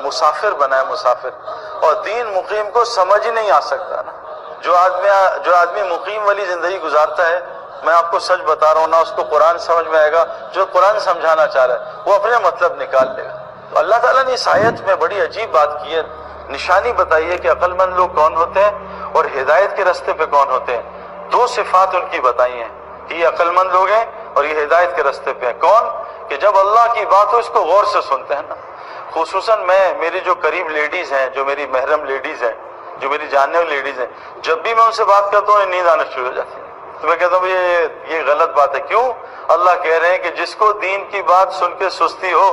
مسافر بنا ہے، مسافر. اور دین مقیم کو سمجھ ہی نہیں آ سکتا نا. جو آدمی مقیم والی زندگی گزارتا ہے، میں آپ کو سچ بتا رہا ہوں، نہ اس کو قرآن سمجھ میں آئے گا. جو قرآن سمجھانا چاہ رہا ہے وہ اپنے مطلب نکال لے گا. تو اللہ تعالیٰ نے اس آیت میں بڑی عجیب بات کی ہے، نشانی بتائی ہے کہ عقل مند لوگ کون ہوتے ہیں اور ہدایت کے راستے پہ کون ہوتے ہیں. دو صفات ان کی بتائی ہیں کہ یہ عقل مند لوگ ہیں اور یہ ہدایت کے راستے پہ ہیں. کون؟ کہ جب اللہ کی بات ہو اس کو غور سے سنتے ہیں نا. خصوصاً میری جو قریب لیڈیز ہیں، جو میری محرم لیڈیز ہیں، جو میری جاننے والی لیڈیز ہیں، جب بھی میں ان سے بات کرتا ہوں نیند آنا شروع ہو جاتی ہے. تو میں کہتا ہوں یہ غلط بات ہے. کیوں؟ اللہ کہہ رہے ہیں کہ جس کو دین کی بات سن کے سستی ہو،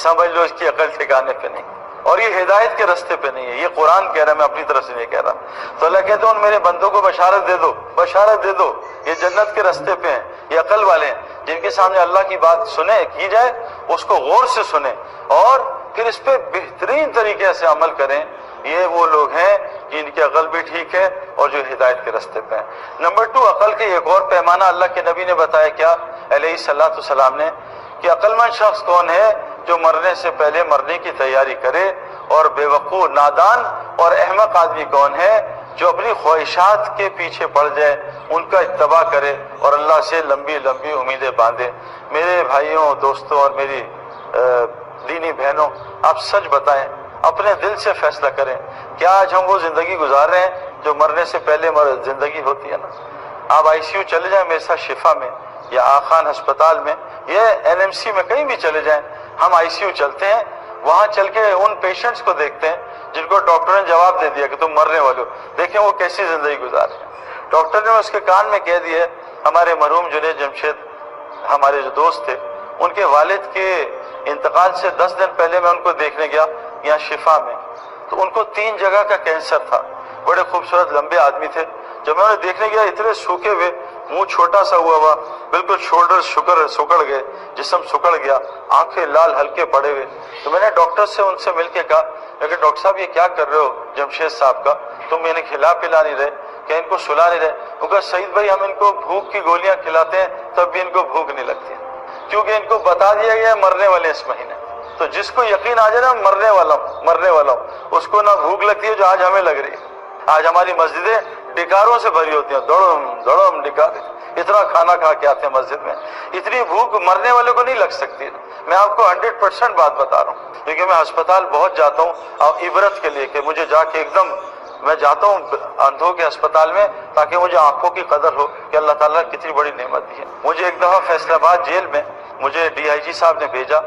سمجھ لو اس کی عقل ٹھکانے پہ نہیں، اور یہ ہدایت کے راستے پہ نہیں ہے. یہ قرآن کہہ رہا ہے، میں اپنی طرف سے نہیں کہہ رہا. تو اللہ کہتے ہیں ان میرے بندوں کو بشارت دے دو، بشارت دے دو، یہ جنت کے راستے پہ ہیں، یہ عقل والے ہیں جن کے سامنے اللہ کی بات سنے کی جائے، اس کو غور سے سنیں اور پھر اس پہ بہترین طریقے سے عمل کریں. یہ وہ لوگ ہیں جن کی عقل بھی ٹھیک ہے اور جو ہدایت کے راستے پہ ہیں. نمبر 2، عقل کے ایک اور پیمانہ اللہ کے نبی نے بتایا، کیا علیہ الصلوۃ والسلام نے، کہ عقل مند شخص کون ہے؟ جو مرنے سے پہلے مرنے کی تیاری کرے. اور بے وقوف، نادان اور احمق آدمی کون ہے؟ جو اپنی خواہشات کے پیچھے پڑ جائے، ان کا اتباع کرے اور اللہ سے لمبی لمبی امیدیں باندھے. میرے بھائیوں، دوستوں اور میری دینی بہنوں، آپ سچ بتائیں، اپنے دل سے فیصلہ کریں، کیا آج ہم وہ زندگی گزار رہے ہیں جو مرنے سے پہلے زندگی ہوتی ہے نا؟ آپ ICU چلے جائیں میرے ساتھ، شفا میں یا آخان ہسپتال میں یا NMC میں، کہیں بھی چلے جائیں، ہم ICU چلتے ہیں. وہاں چل کے ان پیشنٹس کو دیکھتے ہیں جن کو ڈاکٹر نے جواب دے دیا کہ تم مرنے والے ہو. دیکھیں وہ کیسی زندگی گزار رہے ہیں. ڈاکٹر نے اس کے کان میں کہہ دیا. ہمارے مرحوم جنید جمشید، ہمارے جو دوست تھے، ان کے والد کے انتقال سے 10 دن پہلے میں ان کو دیکھنے گیا یہاں شفا میں. تو ان کو 3 جگہ کا کینسر تھا. بڑے خوبصورت لمبے آدمی تھے. جب میں انہیں دیکھنے گیا، اتنے سوکھے ہوئے، منہ چھوٹا سا ہوا، بالکل شولڈر سکڑ گئے، جسم سکڑ گیا، آنکھیں لال ہلکے پڑے ہوئے. تو میں نے ڈاکٹر سے ان سے مل کے کہا کہ ڈاکٹر صاحب یہ کیا کر رہے ہو جمشید صاحب کا؟ تم انہیں کھلا پلا نہیں رہے، کہ ان کو سلا نہیں رہے؟ وہ کہا سعید بھائی ہم ان کو بھوک کی گولیاں کھلاتے ہیں تب بھی ان کو بھوک نہیں لگتی، کیونکہ ان کو بتا دیا گیا ہے مرنے والے اس مہینے. تو جس کو یقین آ جائے نا مرنے والا ہوں، اس کو نہ بھوک لگتی ہے جو آج ہمیں لگ رہی ہے. آج ہماری مسجدیں ڈکاروں سے بھری ہوتی ہیں، دوڑم ڈکار، اتنا کھانا کھا کے آتے ہیں مسجد میں. اتنی بھوک مرنے والے کو نہیں لگ سکتی. میں آپ کو 100% بات بتا رہا ہوں، کیونکہ میں ہسپتال بہت جاتا ہوں اور عبرت کے لیے، کہ مجھے جا کے ایک دم میں جاتا ہوں اندھوں کے اسپتال میں تاکہ مجھے آنکھوں کی قدر ہو کہ اللہ تعالیٰ کتنی بڑی نعمت دی ہے. مجھے ایک دفعہ فیصل آباد جیل میں مجھے DIG صاحب نے بھیجا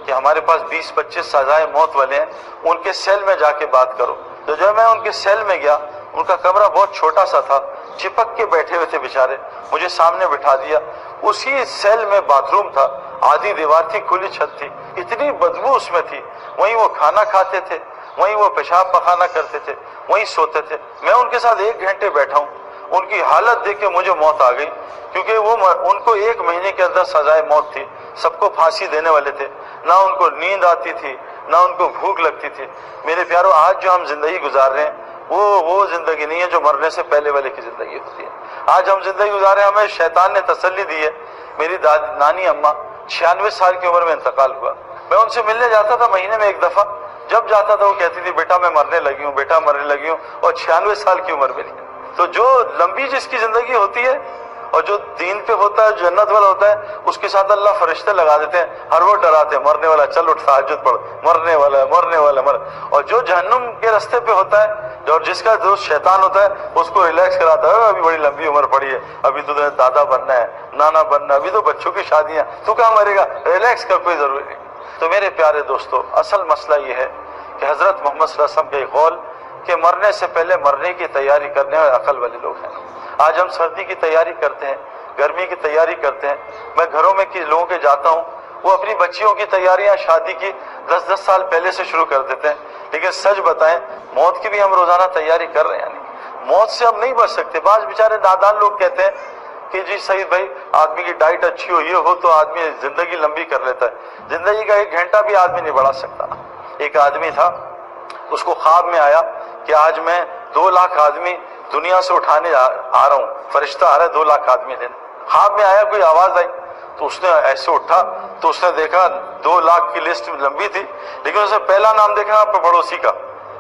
کہ ہمارے پاس 20-25 سزائے موت والے ہیں، ان کے سیل میں جا کے بات کرو. تو جب میں ان کے سیل میں گیا، ان کا کمرہ بہت چھوٹا سا تھا، چپک کے بیٹھے ہوئے تھے بیچارے. مجھے سامنے بٹھا دیا. اسی سیل میں باتھ روم تھا، آدھی دیوار تھی، کھلی چھت تھی، اتنی بدبو اس میں تھی. وہیں وہ کھانا کھاتے تھے، وہیں وہ پیشاب پخانہ کرتے تھے، وہیں سوتے تھے. میں ان کے ساتھ 1 گھنٹے بیٹھا ہوں. ان کی حالت دیکھ کے مجھے موت آ گئی، کیونکہ ان کو 1 مہینے کے اندر سزائے موت تھی. سب کو پھانسی دینے والے تھے. نہ ان کو نیند آتی تھی، نہ ان کو بھوک لگتی تھی. میرے پیارو، آج جو ہم زندگی گزار رہے ہیں وہ زندگی نہیں ہے جو مرنے سے پہلے والے کی زندگی ہوتی ہے. آج ہم زندگی گزار رہے ہیں، ہمیں شیطان نے تسلی دی ہے. میری نانی اماں 96 سال کی عمر میں انتقال ہوا. میں ان سے ملنے جاتا تھا مہینے میں 1 دفعہ. جب جاتا تھا وہ کہتی تھی بیٹا میں مرنے لگی ہوں، بیٹا مرنے لگی ہوں، اور 96 سال کی عمر میں نہیں. تو جو لمبی جس کی زندگی ہوتی ہے اور جو دین پہ ہوتا ہے، جنت والا ہوتا ہے، اس کے ساتھ اللہ فرشتے لگا دیتے ہیں، ہر وقت ڈراتے ہیں، مرنے والا چل اٹھ تہجد پڑھ، مرنے والا مرنے والا اور جو جہنم کے راستے پہ ہوتا ہے اور جس کا دوست شیطان ہوتا ہے، اس کو ریلیکس کراتا ہے، ابھی بڑی لمبی عمر پڑی ہے، ابھی تو دادا بننا ہے، نانا بننا ہے، ابھی تو بچوں کی شادیاں، تو کہاں مرے گا، ریلیکس کر، کوئی ضروری نہیں. تو میرے پیارے دوستو، اصل مسئلہ یہ ہے کہ حضرت محمد صلی اللہ علیہ وسلم کا یہ قول کہ مرنے سے پہلے مرنے کی تیاری کرنے والے عقل والے لوگ ہیں. آج ہم سردی کی تیاری کرتے ہیں، گرمی کی تیاری کرتے ہیں. میں گھروں میں لوگوں کے جاتا ہوں، وہ اپنی بچیوں کی تیاریاں شادی کی 10 سال پہلے سے شروع کر دیتے ہیں. لیکن سچ بتائیں، موت کی بھی ہم روزانہ تیاری کر رہے ہیں. یعنی موت سے ہم نہیں بچ سکتے. بعض بیچارے نادان لوگ کہتے ہیں کہ جی سعید بھائی آدمی کی ڈائٹ اچھی ہو، یہ ہو تو آدمی زندگی لمبی کر لیتا ہے. زندگی کا 1 گھنٹہ بھی آدمی نہیں بڑھا سکتا. ایک آدمی تھا، اس کو خواب میں آیا کہ آج میں 2 لاکھ آدمی دنیا سے اٹھانے آ رہا ہوں، فرشتہ آ رہا ہے 2 لاکھ آدمی لینے. خواب میں آیا، کوئی آواز آئی تو اس نے ایسے اٹھا تو اس نے دیکھا 2 لاکھ کی لسٹ لمبی تھی، لیکن اس نے پہلا نام دیکھا آپ پڑوسی کا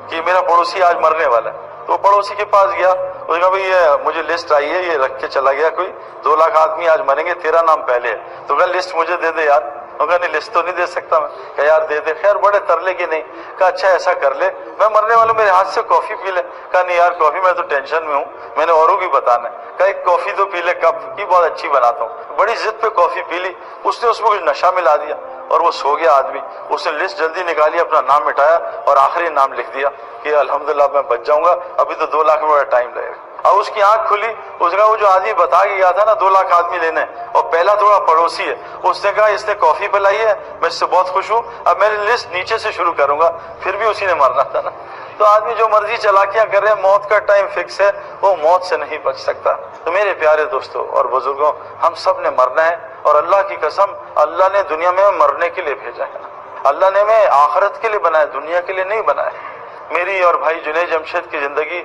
کہ میرا پڑوسی آج مرنے والا ہے، تو پڑوسی کے پاس گیا، اس نے کہا بھائی یہ مجھے لسٹ آئی ہے، یہ رکھ کے چلا گیا کوئی 2 لاکھ آدمی آج مریں گے، تیرا نام پہلے ہے، تو کہا لسٹ مجھے دے دے یار، وہ کہا نہیں لسٹ تو نہیں دے سکتا میں، کہا یار دے دے، خیر بڑے ترلے کی نہیں، کہا اچھا ایسا کر لے میں مرنے والا میرے ہاتھ سے کافی پی لے، کہا نہیں یار کافی میں تو ٹینشن میں ہوں، میں نے اوروں کی بتانا ہے، کہا ایک کافی تو پی لے، کپ کی بہت اچھی بناتا ہوں، بڑی ضد پہ کافی پی لی، اس نے اس میں کچھ نشہ ملا دیا اور وہ سو گیا آدمی، اس نے لسٹ جلدی نکالی، اپنا نام مٹایا اور آخری نام لکھ دیا کہ الحمدللہ میں بچ جاؤں گا، ابھی تو 2 لاکھ میں بڑا ٹائم لگے گا۔ اب اس کی آنکھ کھلی، اس کا وہ جو آدمی بتا کے گیا تھا نا 2 لاکھ آدمی لینے، اور پہلا تھوڑا پڑوسی ہے، اس نے کہا اس نے کافی پلائی ہے، میں اس سے بہت خوش ہوں، اب میں لسٹ نیچے سے شروع کروں گا، پھر بھی اسی نے مرنا تھا نا۔ تو آدمی جو مرضی چالاکیاں کر رہے ہیں، موت کا ٹائم فکس ہے، وہ موت سے نہیں بچ سکتا۔ تو میرے پیارے دوستوں اور بزرگوں، ہم سب نے مرنا ہے، اور اللہ کی قسم اللہ نے دنیا میں مرنے کے لیے بھیجا ہے، اللہ نے ہمیں آخرت کے لیے بنایا، دنیا کے لیے نہیں بنایا۔ میری اور بھائی جنید جمشید کی زندگی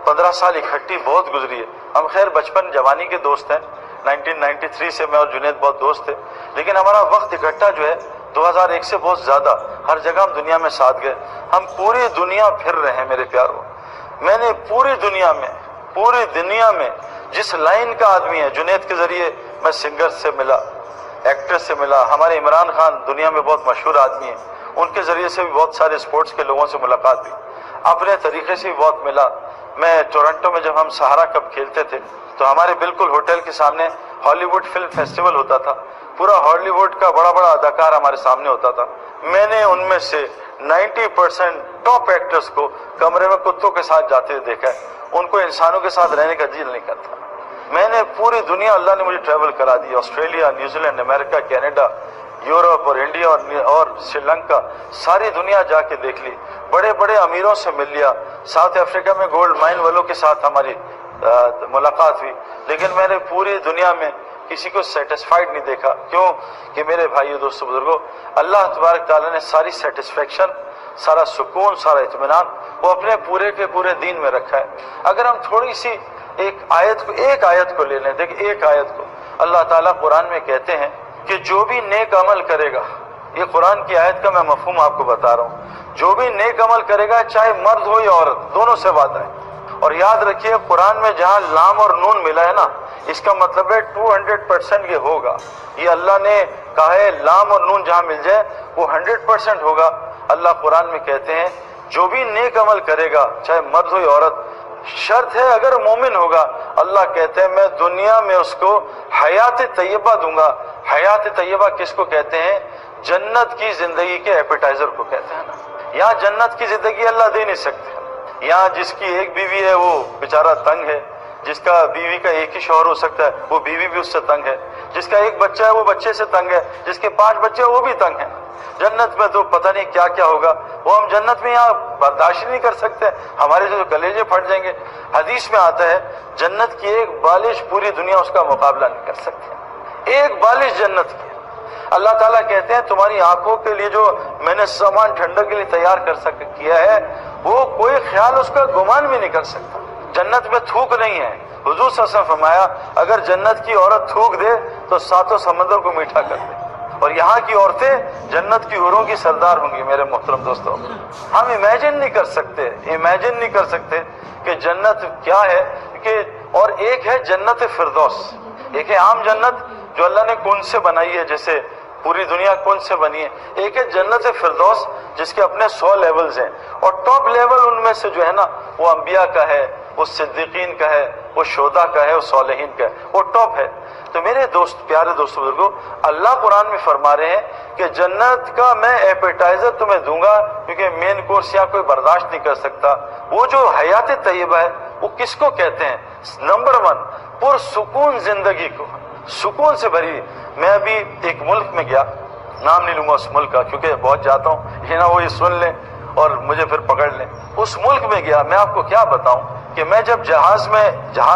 15 سال اکٹھی بہت گزری ہے، ہم خیر بچپن جوانی کے دوست ہیں، 1993 سے میں اور جنید بہت دوست تھے، لیکن ہمارا وقت اکٹھا جو ہے 2001 سے بہت زیادہ، ہر جگہ ہم دنیا میں ساتھ گئے، ہم پوری دنیا پھر رہے ہیں میرے پیاروں۔ میں نے پوری دنیا میں جس لائن کا آدمی ہے، جنید کے ذریعے میں سنگر سے ملا، ایکٹر سے ملا، ہمارے عمران خان دنیا میں بہت مشہور آدمی ہیں، ان کے ذریعے سے بھی بہت سارے سپورٹس کے لوگوں سے ملاقات ہوئی، اپنے طریقے سے بھی بہت ملا۔ میں ٹورنٹو میں جب ہم سہارا کپ کھیلتے تھے تو ہمارے بالکل ہوٹل کے سامنے ہالی ووڈ فلم فیسٹیول ہوتا تھا، پورا ہالی ووڈ کا بڑا بڑا اداکار ہمارے سامنے ہوتا تھا، میں نے ان میں سے 90% ٹاپ ایکٹرز کو کمرے میں کتوں کے ساتھ جاتے ہوئے دیکھا ہے، ان کو انسانوں کے ساتھ رہنے کا دل نہیں کرتا۔ میں نے پوری دنیا، اللہ نے مجھے ٹریول کرا دی، آسٹریلیا، نیوزی لینڈ، امریکہ، کینیڈا، یورپ اور انڈیا اور سری لنکا، ساری دنیا جا کے دیکھ لی، بڑے بڑے امیروں سے مل لیا، ساؤتھ افریقہ میں گولڈ مائن والوں کے ساتھ ہماری ملاقات ہوئی، لیکن میں نے پوری دنیا میں کسی کو سیٹسفائیڈ نہیں دیکھا۔ کیوں کہ میرے بھائیو دوستو بزرگوں، اللہ تبارک تعالیٰ نے ساری سیٹسفیکشن، سارا سکون، سارا اطمینان وہ اپنے پورے کے پورے دین میں رکھا ہے۔ اگر ہم تھوڑی سی ایک آیت کو لے لیں، دیکھ ایک آیت کو، اللہ تعالیٰ قرآن میں کہتے ہیں کہ جو بھی نیک عمل کرے گا، یہ قرآن کی آیت کا میں مفہوم آپ کو بتا رہا ہوں، جو بھی نیک عمل کرے گا چاہے مرد ہو یا عورت، دونوں سے وعدہ ہے۔ اور یاد رکھیے قرآن میں جہاں لام اور نون ملا ہے نا، اس کا مطلب ہے 200% یہ ہوگا، یہ اللہ نے کہا ہے لام اور نون جہاں مل جائے وہ 100% ہوگا۔ اللہ قرآن میں کہتے ہیں جو بھی نیک عمل کرے گا چاہے مرد ہو یا عورت، شرط ہے اگر مومن ہوگا، اللہ کہتے ہیں میں دنیا میں اس کو حیات طیبہ دوں گا۔ حیات طیبہ کس کو کہتے ہیں؟ جنت کی زندگی کے ایپیٹائزر کو کہتے ہیں نا۔ یہاں جنت کی زندگی اللہ دے نہیں سکتے، یہاں جس کی ایک بیوی ہے وہ بیچارہ تنگ ہے، جس کا بیوی کا ایک ہی شوہر ہو سکتا ہے وہ بیوی بھی اس سے تنگ ہے، جس کا ایک بچہ ہے وہ بچے سے تنگ ہے، جس کے 5 بچے ہیں وہ بھی تنگ ہیں۔ جنت میں تو پتہ نہیں کیا کیا ہوگا، وہ ہم جنت میں یہاں برداشت نہیں کر سکتے، ہمارے جو کلیجے پھٹ جائیں گے۔ حدیث میں آتا ہے جنت کی ایک بالش پوری دنیا اس کا مقابلہ نہیں کر سکتی، ایک بالش جنت کی۔ اللہ تعالیٰ کہتے ہیں تمہاری آنکھوں کے لیے جو میں نے سامان ٹھنڈک کے لیے تیار کیا ہے وہ کوئی خیال اس کا گمان بھی نہیں کر سکتا۔ جنت میں تھوک نہیں ہے، حضور صلی اللہ علیہ وسلم فرمایا اگر جنت کی عورت تھوک دے تو 7 سمندر کو میٹھا کر دے۔ اور یہاں کی عورتیں جنت کی حوروں کی سردار ہوں گی۔ میرے محترم دوستوں، ہم امیجن نہیں کر سکتے کہ جنت کیا ہے، کہ اور ایک ہے جنت فردوس، ایک ہے عام جنت جو اللہ نے کون سے بنائی ہے، جیسے پوری دنیا کون سے بنی ہے، ایک ہے جنت فردوس جس کے اپنے 100 لیولز ہیں، اور ٹاپ لیول ان میں سے جو ہے نا وہ انبیاء کا ہے، وہ صدیقین کا ہے، وہ شہداء کا ہے، وہ صالحین کا ہے، وہ ٹاپ ہے۔ تو میرے دوست، پیارے دوستو بزرگوں، اللہ قرآن میں فرما رہے ہیں کہ جنت کا میں ایپیٹائزر تمہیں دوں گا، کیونکہ مین کورس یہاں کوئی برداشت نہیں کر سکتا۔ وہ جو حیات طیبہ ہے وہ کس کو کہتے ہیں؟ نمبر 1 پرسکون زندگی کو، سکون سے بھری۔ میں ابھی ایک ملک میں گیا، نام نہیں لوں گا اس ملک کا کیونکہ بہت جاتا ہوں، ہے نا، وہ یہ سن لیں اور مجھے پھر پکڑ لیں۔ اس ملک میں گیا، میں آپ کو کیا بتاؤں کہ میں جب جہاز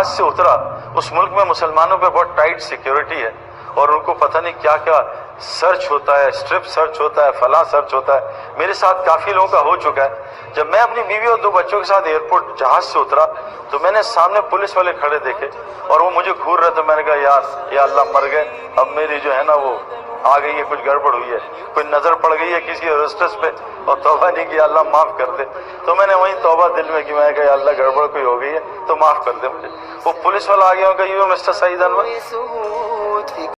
سے اترا، اس ملک میں مسلمانوں پہ بہت ٹائٹ سیکیورٹی ہے اور ان کو پتہ نہیں کیا کیا سرچ ہوتا ہے، اسٹرپ سرچ ہوتا ہے، فلاں سرچ ہوتا ہے، میرے ساتھ کافی لوگوں کا ہو چکا ہے۔ جب میں اپنی بیوی اور 2 بچوں کے ساتھ ایئرپورٹ جہاز سے اترا تو میں نے سامنے پولیس والے کھڑے دیکھے اور وہ مجھے گھور رہے تھے۔ میں نے کہا یار یا اللہ مر گئے، اب میری جو ہے نا وہ آ گئی ہے، کچھ گڑبڑ ہوئی ہے، کوئی نظر پڑ گئی ہے کسی رسٹس پہ، اور توبہ نہیں کی اللہ معاف کر دے۔ تو میں نے وہیں توبہ دل میں کی، میں نے کہا یا اللہ گڑبڑ کوئی ہو گئی ہے تو معاف کر دے مجھے۔ وہ پولیس والا آ گیا، کہا یو مسٹر سعید انور،